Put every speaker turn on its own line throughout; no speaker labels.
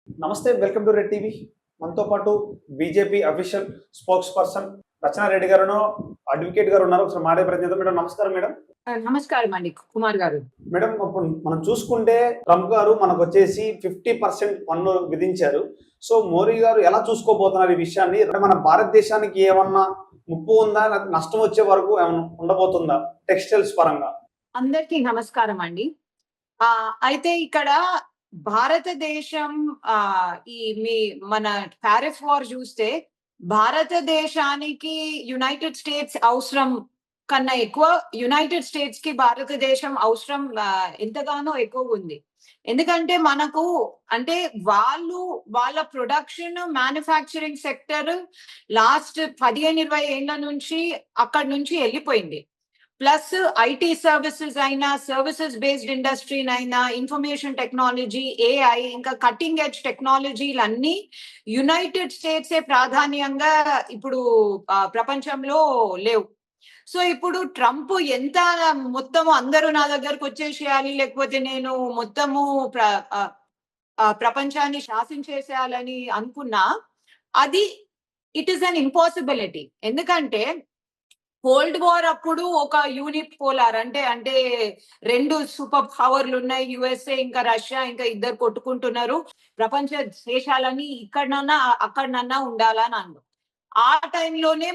నమస్తే, welcome to red TV. మనతో పాటు BJP official spokes person Rachana Reddy గారు, అడ్వకేట్ గారు ఉన్నారు. ఒకసారి మాడే ప్రయత్నిద్దాం. మేడం నమస్కారం. మేడం
నమస్కారం అండి కుమార్ గారు.
మేడం, ఇప్పుడు మనం చూసుకుంటే ట్రంప్ గారు మనకు వచ్చేసి 50% పన్ను విధించారు. సో మోడీ గారు ఎలా చూసుకోబోతున్నారు ఈ విషయాన్ని? మన భారతదేశానికి ఏమన్నా ముప్పు ఉందా, నష్టం వచ్చే వరకు ఏమన్నా ఉండబోతుందా టెక్స్టైల్స్ పరంగా?
అందరికీ నమస్కారం అండి. అయితే ఇక్కడ భారతదేశం మన టారిఫ్ వార్ చూస్తే భారతదేశానికి యునైటెడ్ స్టేట్స్ అవసరం కన్నా ఎక్కువ యునైటెడ్ స్టేట్స్ కి భారతదేశం అవసరం ఎంతగానో ఎక్కువ ఉంది. ఎందుకంటే మనకు అంటే వాళ్ళ ప్రొడక్షన్ మ్యానుఫ్యాక్చరింగ్ సెక్టర్ లాస్ట్ 15-20 ఏళ్ల నుంచి అక్కడి నుంచి వెళ్ళిపోయింది. ప్లస్ ఐటీ సర్వీసెస్ అయినా, సర్వీసెస్ బేస్డ్ ఇండస్ట్రీ అయినా, ఇన్ఫర్మేషన్ టెక్నాలజీ, ఏఐ, ఇంకా కట్టింగ్ ఎడ్జ్ టెక్నాలజీలన్నీ యునైటెడ్ స్టేట్సే ప్రాధాన్యంగా ఇప్పుడు ప్రపంచంలో లేవు. సో ఇప్పుడు ట్రంప్ ఎంత మొత్తము అందరూ నా దగ్గరకు వచ్చేసేయాలి, లేకపోతే నేను మొత్తము ప్రపంచాన్ని శాసించేసేయాలని అనుకున్నా, అది ఇట్ ఈస్ అన్ ఇంపాసిబిలిటీ. ఎందుకంటే కోల్డ్ వార్ అప్పుడు ఒక యూనిట్ పోలార్ అంటే 2 సూపర్ పవర్లు ఉన్నాయి, యుఎస్ఏ ఇంకా రష్యా, ఇంకా ఇద్దరు కొట్టుకుంటున్నారు. ప్రపంచ దేశాలని ఇక్కడనన్నా అక్కడనన్నా ఉండాలని అన్నారు. ఆ టైంలోనే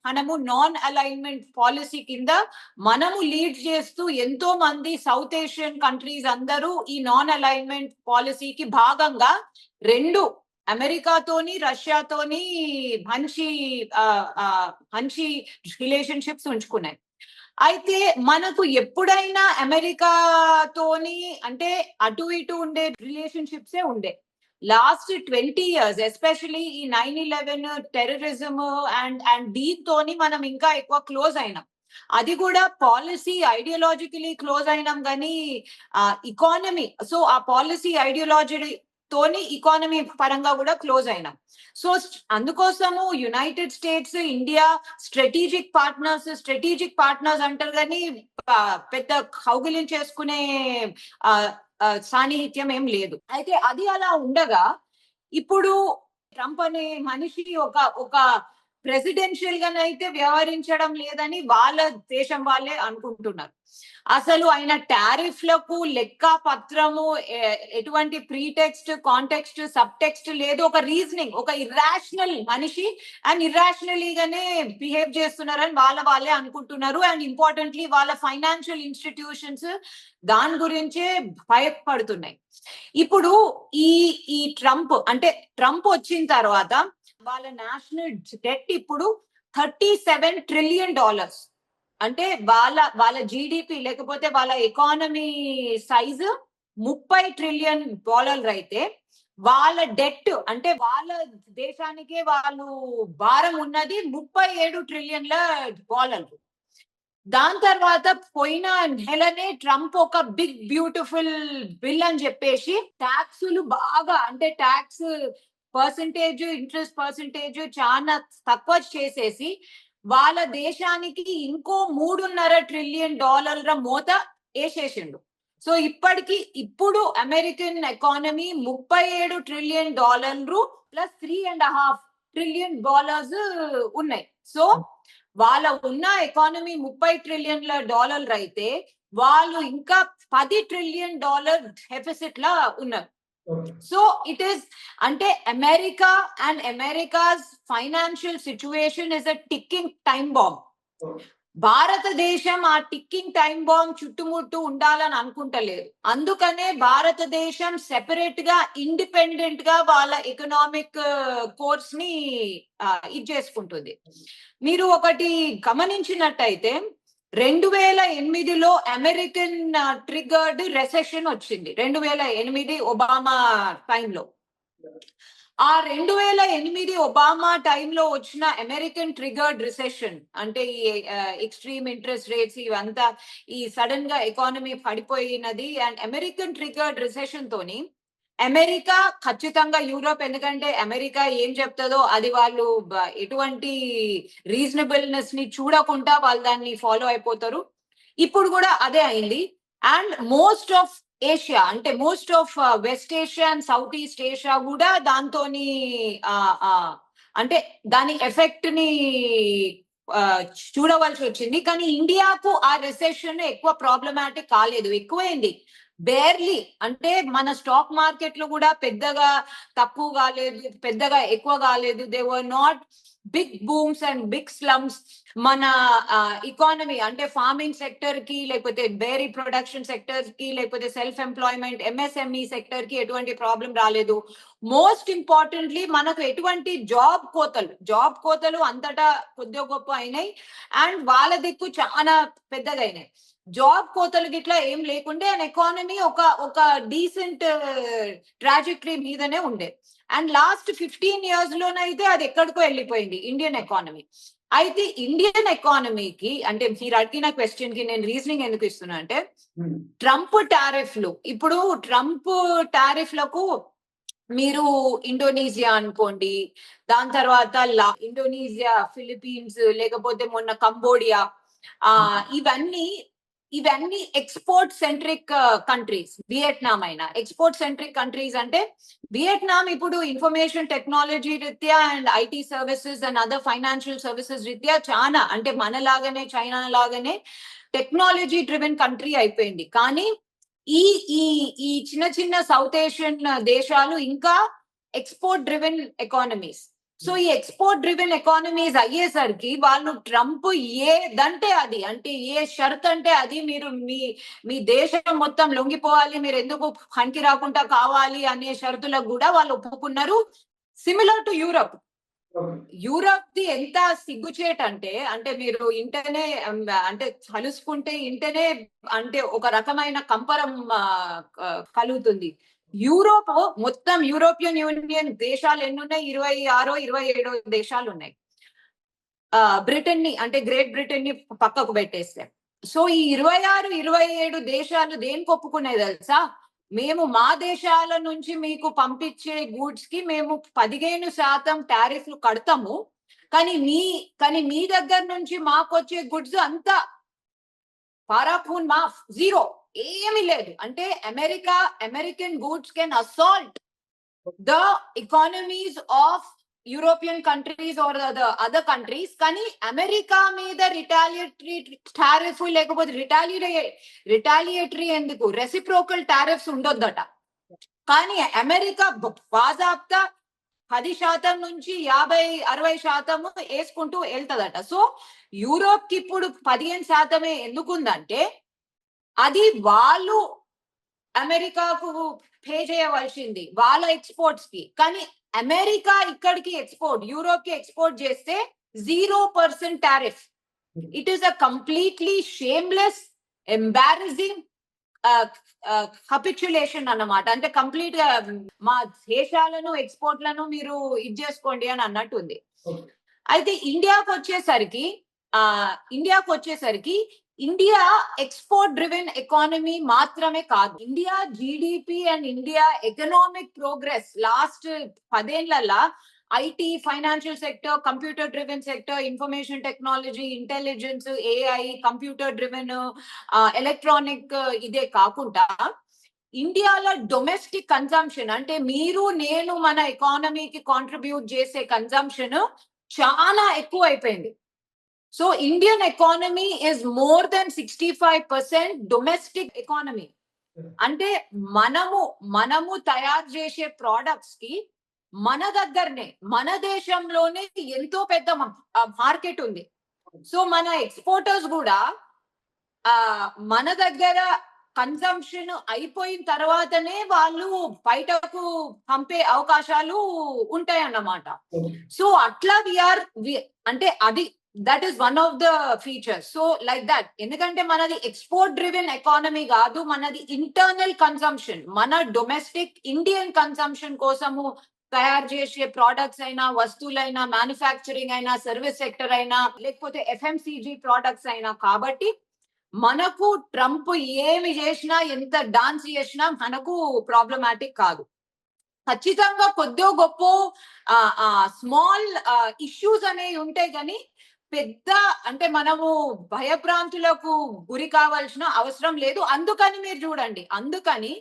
మనము నాన్ అలైన్మెంట్ పాలసీ కింద మనము లీడ్ చేస్తూ ఎంతో మంది సౌత్ ఏషియన్ కంట్రీస్ అందరూ ఈ నాన్ అలైన్మెంట్ పాలసీకి భాగంగా అమెరికాతోని రష్యాతోని మంచి రిలేషన్షిప్స్ ఉంచుకున్నాయి. అయితే మనకు ఎప్పుడైనా అమెరికాతోని అంటే అటు ఇటు ఉండే రిలేషన్షిప్సే ఉండే. లాస్ట్ 20 years ఎస్పెషలీ ఈ 9/11 టెర్రరిజం అండ్ దీంతోని మనం ఇంకా ఎక్కువ క్లోజ్ అయినాం. అది కూడా పాలసీ ఐడియాలజికలీ క్లోజ్ అయినాం, కానీ ఎకానమీ, సో ఆ పాలసీ ఐడియాలజీ తోని ఎకానమీ పరంగా కూడా క్లోజ్ అయినాం. సో అందుకోసము United States, India strategic partners అంటారు, కానీ పెద్ద కౌగిలించేసుకునే సాన్నిహిత్యం ఏం లేదు. అయితే అది అలా ఉండగా ఇప్పుడు ట్రంప్ అనే మనిషి ఒక ప్రెసిడెన్షియల్ గానైతే వ్యవహరించడం లేదని వాళ్ళ దేశం వాళ్ళే అనుకుంటున్నారు. అసలు ఆయన టారిఫ్లకు లెక్క పత్రము, ఎటువంటి ప్రీటెక్స్ట్, కాంటెక్స్ట్, సబ్ టెక్స్ట్ లేదు. ఒక రీజనింగ్, ఒక ఇర్రాషనల్ మనిషి అండ్ ఇర్రాషనలీగానే బిహేవ్ చేస్తున్నారని వాళ్ళే అనుకుంటున్నారు. అండ్ ఇంపార్టెంట్లీ వాళ్ళ ఫైనాన్షియల్ ఇన్స్టిట్యూషన్స్ దాని గురించే భయపడుతున్నాయి. ఇప్పుడు ఈ ట్రంప్ వచ్చిన తర్వాత వాళ్ళ నేషనల్ డెట్ ఇప్పుడు $37 trillion. అంటే వాళ్ళ జీడిపి లేకపోతే వాళ్ళ ఎకానమీ సైజు $30 trillion అయితే వాళ్ళ డెట్ అంటే వాళ్ళ దేశానికే వాళ్ళు భారం ఉన్నది $37 trillion. దాని తర్వాత పోయిన నెలనే ట్రంప్ ఒక బిగ్ బ్యూటిఫుల్ బిల్ అని చెప్పేసి ట్యాక్సులు బాగా, అంటే ట్యాక్స్ పర్సంటేజ్, ఇంట్రెస్ట్ పర్సంటేజ్ చాలా తక్కువ చేసేసి వాళ్ళ దేశానికి ఇంకో $3.5 trillion మోత వేసేసిండు. సో ఇప్పుడు American economy $37 trillion plus $3.5 trillion ఉన్నాయి. సో వాళ్ళ ఉన్న ఎకానమీ $30 trillion అయితే వాళ్ళు ఇంకా $10 trillion డెఫిసిట్ లా ఉన్నారు. సో ఇట్ ఈస్ అంటే America's financial situation is a ticking time bomb. భారతదేశం ఆ టిక్కింగ్ టైం బాంబ్ చుట్టుముట్టు ఉండాలని అనుకుంటలేదు. అందుకనే భారతదేశం సెపరేట్ గా, ఇండిపెండెంట్ గా వాళ్ళ ఎకనామిక్ కోర్స్ ని ఇది చేసుకుంటుంది. మీరు ఒకటి గమనించినట్టయితే 2008లో అమెరికన్ ట్రిగర్డ్ రెసెషన్ వచ్చింది. 2008 ఒబామా టైంలో. ఆ 2008 ఒబామా టైంలో వచ్చిన అమెరికన్ ట్రిగర్డ్ రిసెషన్ అంటే ఈ ఎక్స్ట్రీమ్ ఇంట్రెస్ట్ రేట్స్ ఇవంతా ఈ సడన్ గా ఎకానమీ పడిపోయినది. అండ్ అమెరికన్ ట్రిగర్డ్ రిసెషన్ తోని అమెరికా ఖచ్చితంగా యూరోప్, ఎందుకంటే అమెరికా ఏం చెప్తుందో అది వాళ్ళు ఎటువంటి రీజనబుల్నెస్ ని చూడకుండా వాళ్ళు దాన్ని ఫాలో అయిపోతారు. ఇప్పుడు కూడా అదే అయింది. అండ్ మోస్ట్ ఆఫ్ ఏషియా అంటే most of west Asia and south east Asia కూడా దాంతోని అంటే దాని ఎఫెక్ట్ ని ఆ, చూడవలసి వచ్చింది. కానీ ఇండియాకు ఆ రిసెషన్ ఎక్కువ ప్రాబ్లమాటిక్ కాలేదు, ఎక్కువైంది బేర్లీ. అంటే మన స్టాక్ మార్కెట్ లో కూడా పెద్దగా తక్కువ కాలేదు, పెద్దగా ఎక్కువ కాలేదు. They were not big booms and big slumps. మన ఎకానమీ అంటే ఫార్మింగ్ సెక్టర్ కి, లేకపోతే డైరీ ప్రొడక్షన్ సెక్టర్ కి, లేకపోతే సెల్ఫ్ ఎంప్లాయ్మెంట్ ఎంఎస్ఎంఈ సెక్టర్ కి ఎటువంటి ప్రాబ్లం రాలేదు. మోస్ట్ ఇంపార్టెంట్లీ మనకు ఎటువంటి జాబ్ కోతలు అంతటా కొద్దిగా గొప్ప అయినాయి, అండ్ వాళ్ళ దిక్కు చాలా పెద్దగా అయినాయి. జాబ్ కోతలు గిట్లా ఏం లేకుండే, అండ్ ఎకానమీ ఒక డీసెంట్ ట్రాజెక్టరీ మీదనే ఉండే. అండ్ లాస్ట్ 15 years లోనైతే అది ఎక్కడికో వెళ్ళిపోయింది ఇండియన్ ఎకానమీ. అయితే ఇండియన్ ఎకానమీకి అంటే మీరు అడిగిన క్వశ్చన్ కి నేను రీజనింగ్ ఎందుకు ఇస్తున్నా అంటే, ట్రంప్ టారిఫ్లు, ఇప్పుడు ట్రంప్ టారిఫ్లకు మీరు ఇండోనేషియా అనుకోండి, దాని తర్వాత ఇండోనేషియా, ఫిలిప్పీన్స్, లేకపోతే మొన్న కంబోడియా, ఇవన్నీ ఎక్స్పోర్ట్ సెంట్రిక్ కంట్రీస్. వియట్నాం అయినా ఎక్స్పోర్ట్ సెంట్రిక్ కంట్రీస్. అంటే వియట్నాం ఇప్పుడు ఇన్ఫర్మేషన్ టెక్నాలజీ రీత్యా and IT services and other financial services రీత్యా చాలా అంటే మనలాగానే చైనా లాగానే టెక్నాలజీ డ్రివెన్ కంట్రీ అయిపోయింది. కానీ ఈ ఈ ఈ చిన్న చిన్న సౌత్ ఏషియన్ దేశాలు ఇంకా ఎక్స్పోర్ట్ డ్రివెన్ ఎకానమీస్. సో ఈ ఎక్స్పోర్ట్ డ్రివెన్ ఎకానమీస్ అయ్యేసరికి వాళ్ళు ట్రంప్ ఏదంటే అది, అంటే ఏ షరత్ అంటే అది, మీరు మీ దేశం మొత్తం లొంగిపోవాలి, మీరు ఎందుకు పనికి రాకుండా కావాలి అనే షరతులకు కూడా వాళ్ళు ఒప్పుకున్నారు. సిమిలర్ టు యూరప్ ది ఎంత సిగ్గుచేట్ అంటే మీరు ఇంటనే అంటే కలుసుకుంటే ఇంటనే అంటే ఒక రకమైన కంపరం కలుగుతుంది. యూరోప్ మొత్తం యూరోపియన్ యూనియన్ దేశాలు ఎన్ని ఉన్నాయి? 26 27 దేశాలు ఉన్నాయి. బ్రిటన్ ని అంటే గ్రేట్ బ్రిటన్ ని పక్కకు పెట్టేస్తే. సో ఈ 26 27 దేశాలు దేనికి ఒప్పుకునేది తెలుసా? మేము మా దేశాల నుంచి మీకు పంపించే గూడ్స్ కి మేము 15% టారిఫ్లు కడతాము, కానీ మీ దగ్గర నుంచి మాకు వచ్చే గుడ్స్ అంతా పారాఖూన్ మాఫ్, జీరో, ఏమీ లేదు. అంటే American goods can assault the economies of European countries or the other countries. కానీ అమెరికా మీద రిటాలియేటరీ టారిఫ్ లేకపోతే రిటాలియేటరీ ఎందుకు రెసిప్రోకల్ టారిఫ్స్ ఉండొద్దట. కానీ అమెరికా బాజాబ్తా 10% నుంచి 50-60% వేసుకుంటూ వెళ్తదట. సో యూరోప్ కి ఇప్పుడు 15% ఎందుకుందంటే అది వాళ్ళు అమెరికాకు పే చేయవలసింది వాళ్ళ ఎక్స్పోర్ట్స్ కి. కానీ అమెరికా ఇక్కడికి యూరోప్ కి ఎక్స్పోర్ట్ చేస్తే 0% tariff. It is a completely shameless, embarrassing capitulation అన్నమాట. అంటే కంప్లీట్ గా మా దేశాలను ఎక్స్పోర్ట్లను మీరు ఇది చేసుకోండి అని అన్నట్టుంది. అయితే ఇండియాకు వచ్చేసరికి ఇండియా ఎక్స్పోర్ట్ డ్రివెన్ ఎకానమీ మాత్రమే కాదు. India GDP and India economic progress last 10 ఏళ్లలో IT, financial sector, computer driven sector, information technology, intelligence, AI, computer driven, electronic, ఇదే కాకుండా ఇండియాలో డొమెస్టిక్ కన్సంప్షన్ అంటే మీరు నేను మన ఎకానమీకి కాంట్రిబ్యూట్ చేసే కన్సంప్షన్ చాలా ఎక్కువ అయిపోయింది. So Indian economy is more than 65% domestic economy. అంటే మనము తయారు చేసే ప్రోడక్ట్స్ కి మన దగ్గరనే, మన దేశంలోనే ఎంతో పెద్ద మార్కెట్ ఉంది. సో మన ఎక్స్పోర్టర్స్ కూడా మన దగ్గర కన్సంప్షన్ అయిపోయిన తర్వాతనే వాళ్ళు బయటకు పంపే అవకాశాలు ఉంటాయన్నమాట. సో అట్లా అంటే అది that is one of the features. So like that, ఎందుకంటే మనది ఎక్స్పోర్ట్ డ్రివెన్ ఎకానమీ కాదు, మనది ఇంటర్నల్ కన్సంప్షన్. మన డొమెస్టిక్ ఇండియన్ కన్సంప్షన్ కోసము తయారు చేసే ప్రోడక్ట్స్ అయినా, వస్తువులైనా, మ్యానుఫ్యాక్చరింగ్ అయినా, సర్వీస్ సెక్టర్ అయినా, లేకపోతే ఎఫ్ఎంసీజీ ప్రోడక్ట్స్ అయినా. కాబట్టి మనకు ట్రంప్ ఏమి చేసినా, ఎంత డాన్స్ చేసినా మనకు ప్రాబ్లమాటిక్ కాదు. ఖచ్చితంగా కొద్దో గొప్ప స్మాల్ ఇష్యూస్ అనేవి ఉంటాయి, కానీ పెద్ద అంటే మనము భయభ్రాంతులకు గురి కావాల్సిన అవసరం లేదు. అందుకని మీరు చూడండి, అందుకని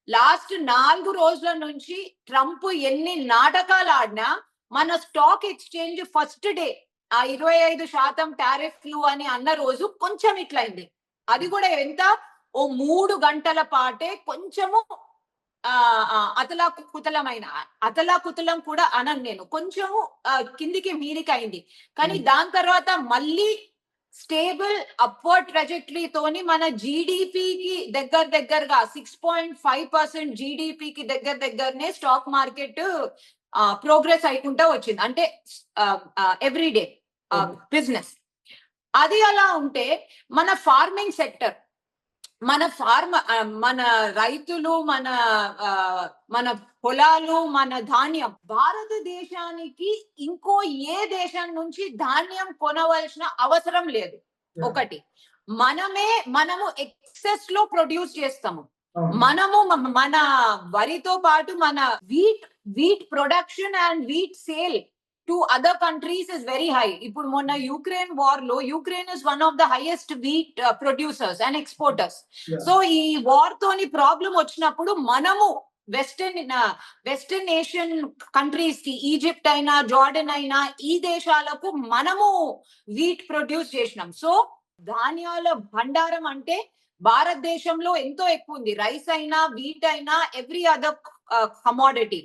లాస్ట్ 4 రోజుల నుంచి ట్రంప్ ఎన్ని నాటకాలు ఆడినా మన స్టాక్ ఎక్స్చేంజ్ ఫస్ట్ డే ఆ 25% టారిఫ్లు అని అన్న రోజు కొంచెం ఇట్లయింది. అది కూడా ఎంత, ఓ 3 గంటల పాటే కొంచెము అతలాకుతలం కూడా అనను నేను, కొంచెము కిందికి మీదికి అయింది. కానీ దాని తర్వాత మళ్ళీ స్టేబుల్ అప్వర్డ్ ట్రాజెక్టరీ తోని మన జీడిపికి దగ్గరగా 6.5% జీడిపికి దగ్గరనే స్టాక్ మార్కెట్ ప్రోగ్రెస్ అయికుంటా వచ్చింది. అంటే ఎవ్రీడే బిజినెస్. అది అలా ఉంటే మన ఫార్మింగ్ సెక్టర్, మన రైతులు, మన పొలాలు, మన ధాన్యం, భారతదేశానికి ఇంకో ఏ దేశం నుంచి ధాన్యం కొనవలసిన అవసరం లేదు. ఒకటి, మనము ఎక్సెస్ లో ప్రొడ్యూస్ చేస్తాము. మనము మన వరితో పాటు మన wheat production and wheat sale to other countries is very high. ఇప్పుడు మొన్న యుక్రెయిన్ వార్ లో Ukraine is one of the highest wheat producers and exporters. So ఈ వార్ తోని ప్రాబ్లం వచ్చినప్పుడు మనము వెస్టర్న్ ఏషియన్ కంట్రీస్ కి, ఈజిప్ట్ అయినా జార్డన్ అయినా, ఈ దేశాలకు మనము వీట్ ప్రొడ్యూస్ చేసినాం. సో ధాన్యాల భండారం అంటే భారతదేశంలో ఎంతో ఎక్కువ ఉంది. రైస్ అయినా, వీట్ అయినా, ఎవ్రీ అదర్ కమోడిటీ.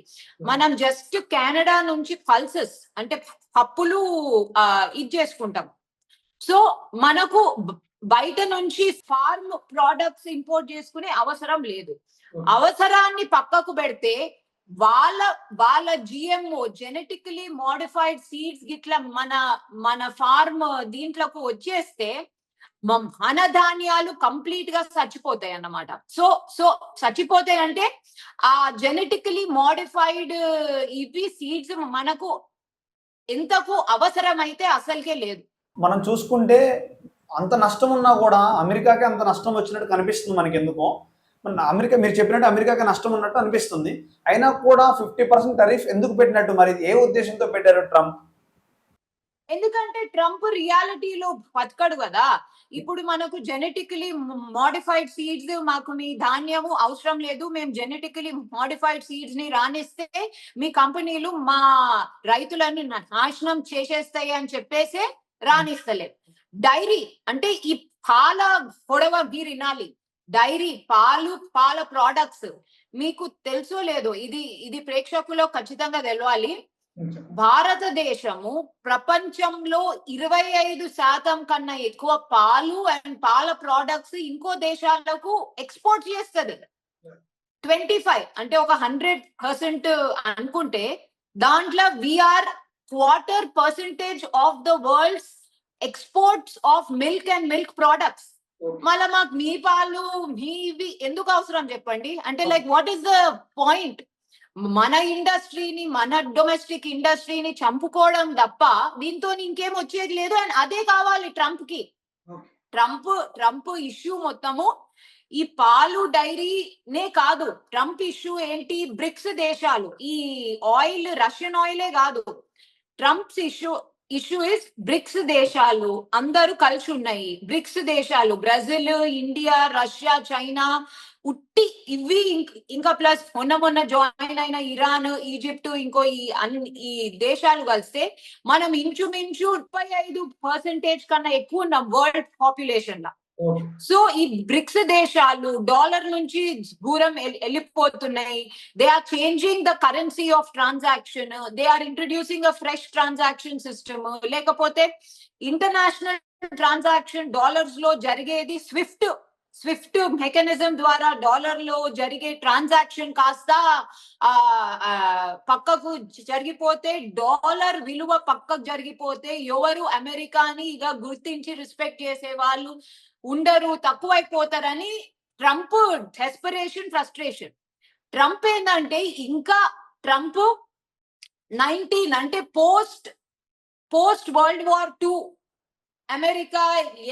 మనం జస్ట్ కెనడా నుంచి పల్సెస్ అంటే పప్పులు ఇది చేసుకుంటాం. సో మనకు బయట నుంచి ఫార్మ్ ప్రొడక్ట్స్ ఇంపోర్ట్ చేసుకునే అవసరం లేదు. అవసరాన్ని పక్కకు పెడితే వాళ్ళ జిఎంఓ జెనెటికలీ మోడిఫైడ్ సీడ్స్ గిట్లా మన ఫార్మ్ దీంట్లోకి వచ్చేస్తే మన ధాన్యాలు కంప్లీట్ గా చచ్చిపోతాయి అన్నమాట. సో చచ్చిపోతాయి అంటే ఆ జెనెటికలీ మోడిఫైడ్ ఇవి సీడ్స్ మనకు ఎంతకు అవసరమైతే అసలుకే లేదు.
మనం చూసుకుంటే అంత నష్టం ఉన్నా కూడా అమెరికాకి అంత నష్టం వచ్చినట్టు కనిపిస్తుంది మనకి. ఎందుకో అమెరికా, మీరు చెప్పినట్టు అమెరికాకి నష్టం ఉన్నట్టు అనిపిస్తుంది. అయినా కూడా 50% టారిఫ్ ఎందుకు పెట్టినట్టు, మరి ఏ ఉద్దేశంతో పెట్టారు ట్రంప్?
ఎందుకంటే ట్రంప్ రియాలిటీలో బతకడు కదా. ఇప్పుడు మనకు జెనెటికలీ మోడిఫైడ్ సీడ్స్, మాకు మీ ధాన్యము అవసరం లేదు, మేము జెనెటికలీ మోడిఫైడ్ సీడ్స్ ని రానిస్తే మీ కంపెనీలు మా రైతులను నాశనం చేసేస్తాయి అని చెప్పేసి రానిస్తలేదు. డైరీ అంటే ఈ పాల గొడవ మీరు వినాలి. డైరీ, పాల ప్రోడక్ట్స్ మీకు తెలుసో లేదో, ఇది ప్రేక్షకులో ఖచ్చితంగా తెలవాలి. భారతదేశము ప్రపంచంలో 25% కన్నా ఎక్కువ పాలు అండ్ పాల ప్రోడక్ట్స్ ఇంకో దేశాలకు ఎక్స్పోర్ట్ చేస్తుంది. 25 అంటే ఒక 100% అనుకుంటే దాంట్లో we're 1/4% of the world's exports of milk and milk products. మళ్ళీ మాకు మీ పాలు మీవి ఎందుకు అవసరం చెప్పండి? అంటే like what is the point? మన ఇండస్ట్రీని, మన డొమెస్టిక్ ఇండస్ట్రీని చంపుకోవడం తప్ప దీంతో ఇంకేం వచ్చేది లేదు. అండ్ అదే కావాలి ట్రంప్ కి. ట్రంప్ ఇష్యూ మొత్తము ఈ పాలు డైరీనే కాదు. ట్రంప్ ఇష్యూ ఏంటి? బ్రిక్స్ దేశాలు, ఈ ఆయిల్, రష్యన్ ఆయిలే కాదు. ట్రంప్స్ ఇష్యూ ఇస్ బ్రిక్స్ దేశాలు అందరూ కలిసి ఉన్నాయి. బ్రిక్స్ దేశాలు బ్రెజిల్, ఇండియా, రష్యా, చైనా, ఉట్టి ఇవి ఇంకా ప్లస్ మొన్న జాయిన్ అయిన ఇరాన్, ఈజిప్ట్, ఇంకో ఈ దేశాలు కలిస్తే మనం ఇంచుమించు 35% కన్నా ఎక్కువ ఉన్నాం వరల్డ్ పాపులేషన్ లా. సో ఈ బ్రిక్స్ దేశాలు డాలర్ నుంచి దూరం వెళ్ళిపోతున్నాయి. They are changing the currency of transaction, they are introducing a fresh transaction system. లేకపోతే ఇంటర్నేషనల్ ట్రాన్సాక్షన్ డాలర్స్ లో జరిగేది స్విఫ్ట్ మెకానిజం ద్వారా డాలర్ లో జరిగే ట్రాన్సాక్షన్ కాస్త పక్కకు జరిగిపోతే, డాలర్ విలువ పక్కకు జరిగిపోతే ఎవరు అమెరికాని ఇక గుర్తించి రెస్పెక్ట్ చేసే వాళ్ళు ఉండరు, తక్కువైపోతారని ట్రంప్ డెస్పరేషన్, ఫ్రస్ట్రేషన్. ట్రంప్ ఏంటంటే ఇంకా ట్రంప్ 19 అంటే పోస్ట్ వరల్డ్ వార్ 2 అమెరికా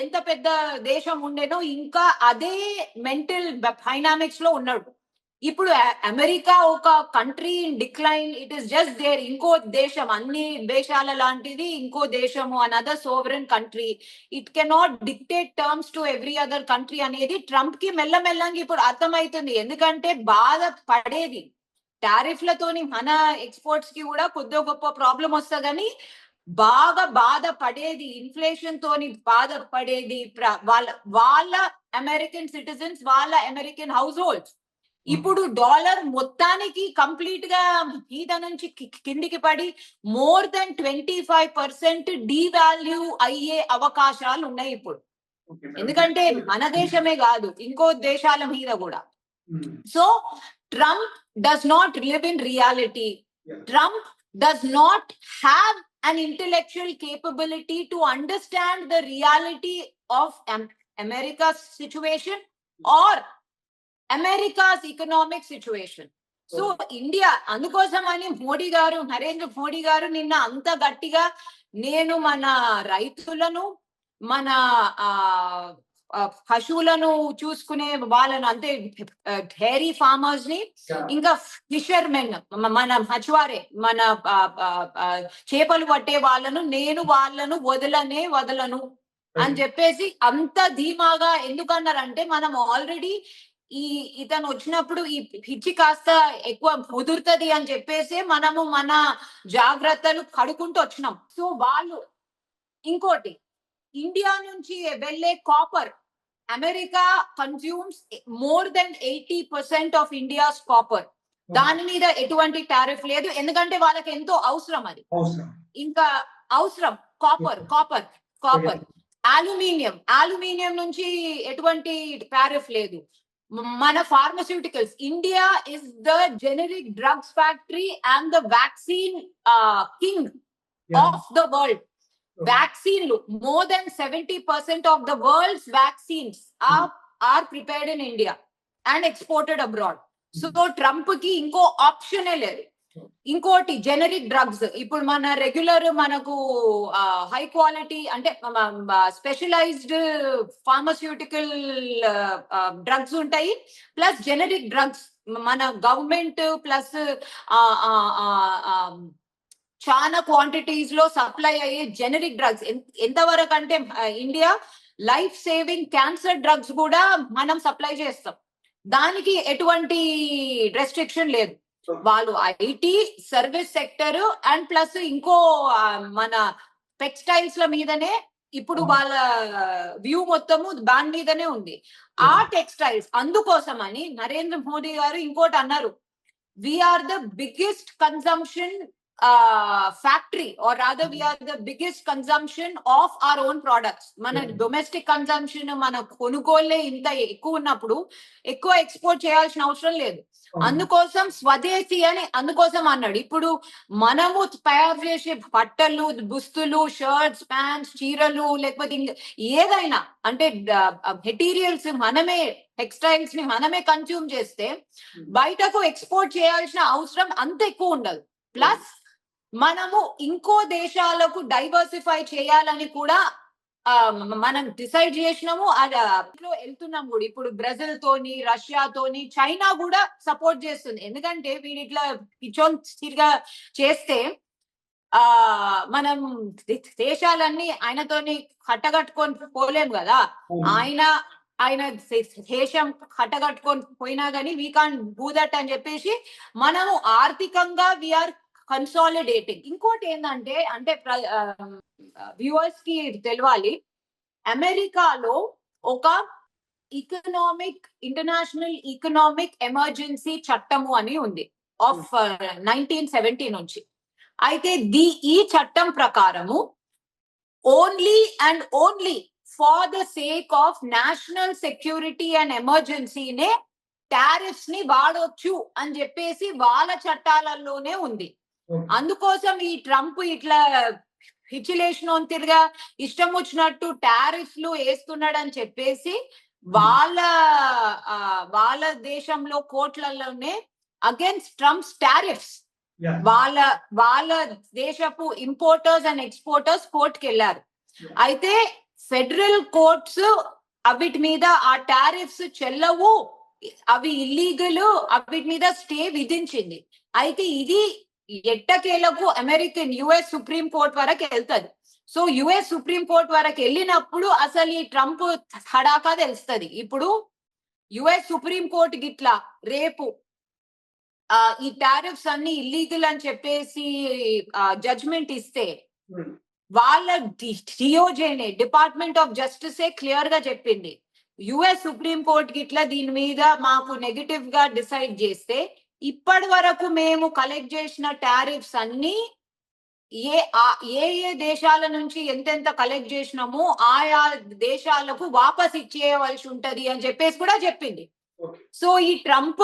ఎంత పెద్ద దేశం ఉండేనో ఇంకా అదే మెంటల్ డైనామిక్స్ లో ఉన్నాడు. ఇప్పుడు అమెరికా ఒక country in decline, it is just there. ఇంకో దేశం, అన్ని దేశాల లాంటిది ఇంకో దేశము, another sovereign country. It cannot dictate terms to every other country అనేది ట్రంప్ కి మెల్లమెల్లంగా ఇప్పుడు అర్థమవుతుంది. ఎందుకంటే బాధ పడేది టారిఫ్లతోని మన ఎక్స్పోర్ట్స్ కి కూడా కొద్దిగా గొప్ప ప్రాబ్లం వస్తుందని బాగా బాధపడేది, ఇన్ఫ్లేషన్ తోని బాధపడేది వాళ్ళ అమెరికన్ సిటిజన్స్, వాళ్ళ అమెరికన్ హౌస్ హోల్డ్స్. ఇప్పుడు డాలర్ మొత్తానికి కంప్లీట్ గా మీద నుంచి కిందికి పడి మోర్ దెన్ 25% డీవాల్యూ అయ్యే అవకాశాలు ఉన్నాయి ఇప్పుడు. ఎందుకంటే మన దేశమే కాదు, ఇంకో దేశాల మీద కూడా. So Trump does not live in reality. Trump does not have an intellectual capability to understand the reality of America's situation or America's economic situation. So India అందుకోసమని మోడీ గారు, నరేంద్ర మోడీ గారు నిన్న అంత గట్టిగా నేను మన రైతులను, మన పశువులను చూసుకునే వాళ్ళను, అంటే డైరీ ఫార్మర్స్ ని, ఇంకా ఫిషర్మెన్, మన మచ్వారే, మన చేపలు పట్టే వాళ్ళను, నేను వాళ్ళను వదలను అని చెప్పేసి అంత ధీమాగా ఎందుకన్నారంటే, మనం ఆల్రెడీ ఇతను వచ్చినప్పుడు ఈ పిచ్చి కాస్త ఎక్కువ ముదురుతుంది అని చెప్పేసి మనము మన జాగ్రత్తలు కడుకుంటూ వచ్చినాం. సో వాళ్ళు ఇంకోటి, ఇండియా నుంచి వెళ్ళే copper, America consumes more than 80% of India's copper. దాని మీద ఎటువంటి టారిఫ్ లేదు, ఎందుకంటే వాళ్ళకి ఎంతో అవసరం అది. ఇంకా అవసరం కాపర్. అల్యూమినియం నుంచి ఎటువంటి టారిఫ్ లేదు. మన pharmaceuticals, India is the generic drugs factory and the vaccine king of the world. Vaccine, more than 70% of the world's vaccines are prepared in India and exported abroad. So Trump ki inko option లేదు. ఇంకోటి generic drugs. ఇప్పుడు మన regular మనకు high quality అంటే specialised pharmaceutical drugs ఉంటాయి, plus generic drugs మన government plus చాలా quantities లో సప్లై అయ్యే జెనరిక్ డ్రగ్స్. ఎంతవరకు అంటే India life saving cancer drugs కూడా మనం సప్లై చేస్తాం, దానికి ఎటువంటి రెస్ట్రిక్షన్ లేదు. వాళ్ళు IT service sector and plus ఇంకో మన టెక్స్టైల్స్ ల మీదనే ఇప్పుడు వాళ్ళ వ్యూ మొత్తము దాని మీదనే ఉంది, ఆ టెక్స్టైల్స్. అందుకోసమని నరేంద్ర మోడీ గారు ఇంకోటి అన్నారు, we're the biggest consumption factory, or rather we are the biggest consumption of our own products. మన డొమెస్టిక్ కన్సంప్షన్, మన కొనుగోలే ఇంత ఎక్కువ ఉన్నప్పుడు ఎక్కువ ఎక్స్పోర్ట్ చేయాల్సిన అవసరం లేదు. అందుకోసం స్వదేశీ అని అందుకోసం అన్నాడు. ఇప్పుడు మనము తయారు చేసే బట్టలు, దుస్తులు, షర్ట్స్, ప్యాంట్స్, చీరలు, లేకపోతే ఏదైనా అంటే మెటీరియల్స్ మనమే, టెక్స్టైల్స్ ని మనమే కన్స్యూమ్ చేస్తే బయటకు ఎక్స్పోర్ట్ చేయాల్సిన అవసరం అంత ఎక్కువ ఉండదు. ప్లస్ మనము ఇంకో దేశాలకు డైవర్సిఫై చేయాలని కూడా మనం డిసైడ్ చేసినాము, అదిలో వెళ్తున్నాం కూడా. ఇప్పుడు బ్రెజిల్ తోని, రష్యాతోని, చైనా కూడా సపోర్ట్ చేస్తుంది. ఎందుకంటే వీడి ఇట్లా పిచ్చోన్గా చేస్తే మనం దేశాలన్నీ ఆయనతోని కట్టగట్టుకొని పోలేము కదా. ఆయన దేశం కట్టగట్టుకొని పోయినా కానీ వీ కాంట్ డూ దట్ అని చెప్పేసి మనము ఆర్థికంగా వీఆర్ కన్సాలిడేటింగ్. ఇంకోటి ఏంటంటే, అంటే వ్యూవర్స్ కి తెలియాలి, అమెరికాలో ఒక ఇంటర్నేషనల్ ఎకనామిక్ ఎమర్జెన్సీ చట్టము అని ఉంది ఆఫ్ 1970 నుంచి. అయితే ఈ చట్టం ప్రకారము only and only for the sake of national security and ఎమర్జెన్సీనే టారిఫ్స్ ని వాడొచ్చు అని చెప్పేసి వాళ్ళ చట్టాలలోనే ఉంది. అందుకోసం ఈ ట్రంప్ ఇట్లా పిచ్చిలేషన్ తిరిగా ఇష్టం వచ్చినట్టు టారిఫ్లు వేస్తున్నాడని చెప్పేసి వాళ్ళ దేశంలో కోర్టులలోనే అగైన్స్ ట్రంప్స్ టారిఫ్స్ వాళ్ళ దేశపు ఇంపోర్టర్స్ అండ్ ఎక్స్పోర్టర్స్ కోర్టుకి వెళ్ళారు. అయితే ఫెడరల్ కోర్ట్స్ అవిటి మీద ఆ టారిఫ్స్ చెల్లవు అవి ఇల్లీగల్, అవి మీద స్టే విధించింది. అయితే ఇది ఎట్టకేలకు యుఎస్ సుప్రీం కోర్ట్ వరకు వెళ్తది. సో యుఎస్ సుప్రీం కోర్ట్ వరకు వెళ్ళినప్పుడు అసలు ఈ ట్రంప్ హడాకా తెలుస్తుంది. ఇప్పుడు యుఎస్ సుప్రీం కోర్ట్ గిట్లా రేపు ఈ టారిఫ్స్ అన్ని ఇల్లీగల్ అని చెప్పేసి జడ్జ్మెంట్ ఇస్తే వాళ్ళ డిఓజేనే డిపార్ట్మెంట్ ఆఫ్ జస్టిస్ క్లియర్ గా చెప్పింది, యుఎస్ సుప్రీం కోర్ట్ గిట్లా దీని మీద మాకు నెగటివ్ గా డిసైడ్ చేస్తే ఇప్పటి వరకు మేము కలెక్ట్ చేసిన టారిఫ్స్ అన్ని ఏ దేశాల నుంచి ఎంతెంత కలెక్ట్ చేసినామో ఆయా దేశాలకు వాపస్ ఇచ్చేయవలసి ఉంటది అని చెప్పేసి కూడా చెప్పింది. సో ఈ ట్రంప్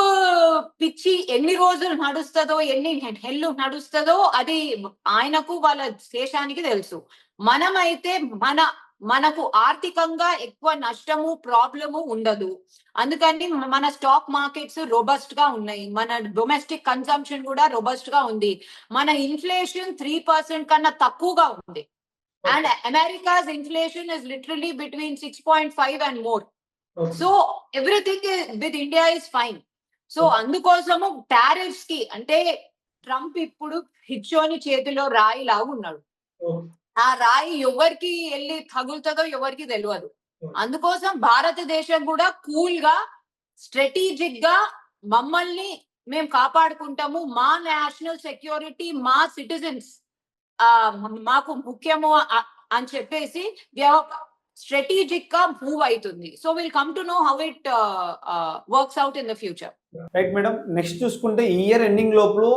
పిచ్చి ఎన్ని రోజులు నడుస్తుందో, ఎన్ని నెలలు నడుస్తుందో అది ఆయనకు వాళ్ళ దేశానికి తెలుసు. మనమైతే మనకు ఆర్థికంగా ఎక్కువ నష్టము ప్రాబ్లము ఉండదు. అందుకని మన స్టాక్ మార్కెట్స్ రోబస్ట్ గా ఉన్నాయి, మన డొమెస్టిక్ కన్సంప్షన్ కూడా రోబస్ట్ గా ఉంది, మన ఇన్ఫ్లేషన్ 3% కన్నా తక్కువగా ఉంది. And America's inflation is literally between 6.5 and more. So everything with India is fine. So అందుకోసము టారిఫ్స్ కి అంటే ట్రంప్ ఇప్పుడు హిచ్చోని చేతిలో రాయి లాగా ఉన్నాడు. ఆ రాయి ఎవరికి వెళ్ళి తగులుతుందో ఎవరికి తెలియదు. అందుకోసం భారతదేశం కూడా కూల్ గా స్ట్రాటజిక్ గా మమ్మల్ని మేము కాపాడుకుంటాము, మా నేషనల్ సెక్యూరిటీ మా సిటిజన్స్ మాకు ముఖ్యము అని చెప్పేసి స్ట్రాటజిక్ గా మూవ్ అవుతుంది. So will come to know how it works out in the future.
Right madam. Next చూసుకుంటే ఈ ఇయర్ ఎండింగ్ లోపల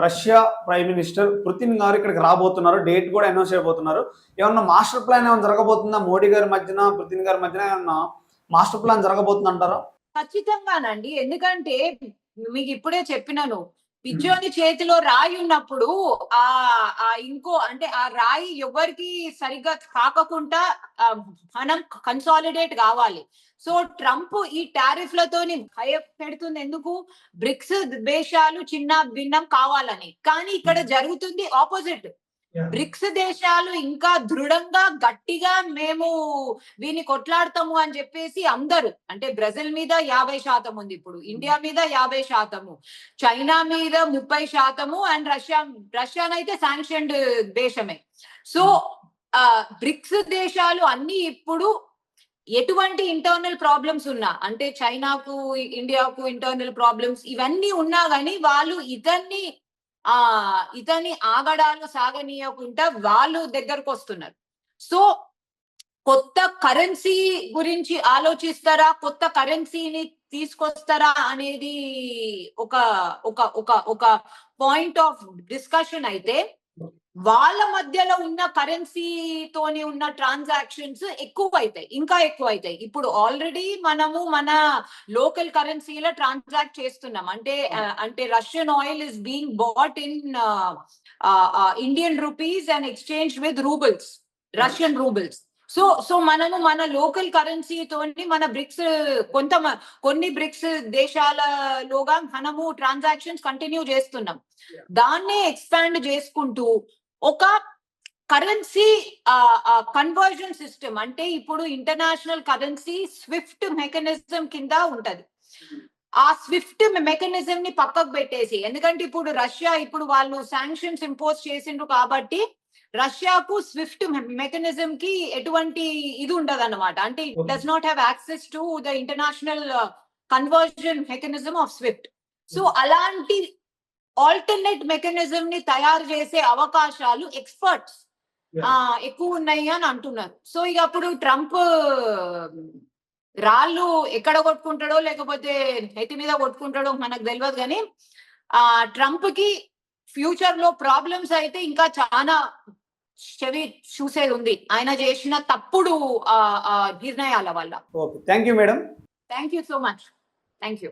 రష్యా ప్రైమ్ మినిస్టర్ పుతిన్ గారు ఇక్కడికి రాబోతున్నారు, డేట్ కూడా అనౌన్స్ చేయబోతున్నారు. ఏమన్నా మాస్టర్ ప్లాన్ ఏమైనా జరగబోతుందా మోడీ గారి మధ్యన పుతిన్ గారి మధ్యన? ఏమన్నా మాస్టర్ ప్లాన్ జరగబోతుంది అంటారా?
ఖచ్చితంగానండి. ఎందుకంటే మీకు ఇప్పుడే చెప్పినాను, పిచ్చోని చేతిలో రాయి ఉన్నప్పుడు ఇంకో అంటే ఆ రాయి ఎవరికి సరిగ్గా కాకుండా మనం కన్సాలిడేట్ కావాలి. సో ట్రంప్ ఈ టారిఫ్లతోని భయపెడుతుంది ఎందుకు? బ్రిక్స్ దేశాలు చిన్న భిన్నం కావాలని. కానీ ఇక్కడ జరుగుతుంది ఆపోజిట్. బ్రిక్స్ దేశాలు ఇంకా దృఢంగా గట్టిగా మేము వీని కొట్లాడతాము అని చెప్పేసి అందరూ, అంటే బ్రెజిల్ మీద 50% ఉంది, ఇప్పుడు ఇండియా మీద 50%, చైనా మీద 30%, అండ్ రష్యానైతే శాంక్షన్డ్ దేశమే. సో బ్రిక్స్ దేశాలు అన్ని ఇప్పుడు ఎటువంటి ఇంటర్నల్ ప్రాబ్లమ్స్ ఉన్నా, అంటే చైనాకు ఇండియాకు ఇంటర్నల్ ప్రాబ్లమ్స్ ఇవన్నీ ఉన్నా గానీ వాళ్ళు ఇతన్ని ఆగడాలు సాగనీయకుండా వాళ్ళు దగ్గరకు వస్తున్నారు. సో కొత్త కరెన్సీ గురించి ఆలోచిస్తారా, కొత్త కరెన్సీని తీసుకొస్తారా అనేది ఒక ఒక ఒక ఒక పాయింట్ ఆఫ్ డిస్కషన్. అయితే వాళ్ళ మధ్యలో ఉన్న కరెన్సీతోని ఉన్న ట్రాన్సాక్షన్స్ ఇంకా ఎక్కువ అవుతాయి. ఇప్పుడు ఆల్రెడీ మనము మన లోకల్ కరెన్సీలో ట్రాన్సాక్ట్ చేస్తున్నాం. అంటే Russian oil is being bought in Indian rupees and exchange with roubles, Russian roubles. So మనము మన లోకల్ కరెన్సీతోని మన కొన్ని బ్రిక్స్ దేశాలలోగా మనము ట్రాన్సాక్షన్స్ కంటిన్యూ చేస్తున్నాం. దాన్నే ఎక్స్పాండ్ చేసుకుంటూ ఒక కరెన్సీ కన్వర్జన్ సిస్టమ్, అంటే ఇప్పుడు ఇంటర్నేషనల్ కరెన్సీ స్విఫ్ట్ మెకానిజం కింద ఉంటది. ఆ స్విఫ్ట్ మెకానిజం ని పక్కకు పెట్టేసి, ఎందుకంటే ఇప్పుడు రష్యా వాళ్ళు శాంక్షన్స్ ఇంపోజ్ చేసిండ్రు కాబట్టి రష్యాకు స్విఫ్ట్ మెకానిజం కి ఎటువంటి ఇది ఉండదు అన్నమాట. అంటే it does not have access to the international conversion mechanism of Swift. So అలాంటి ఆల్టర్నేట్ మెకానిజం ని తయారు చేసే అవకాశాలు ఎక్స్పర్ట్స్ ఎక్కువ ఉన్నాయి అని అంటున్నారు. సో ఇక అప్పుడు ట్రంప్ రాళ్ళు ఎక్కడ కొట్టుకుంటాడో లేకపోతే నెత్తి మీద కొట్టుకుంటాడో మనకు తెలియదు. కానీ ట్రంప్ కి ఫ్యూచర్ లో ప్రాబ్లమ్స్ అయితే ఇంకా చాలా చెవి చూసేది ఉంది, ఆయన చేసిన తప్పుడు నిర్ణయాల వల్ల.
Okay, thank you madam.
Thank you so much. Thank you.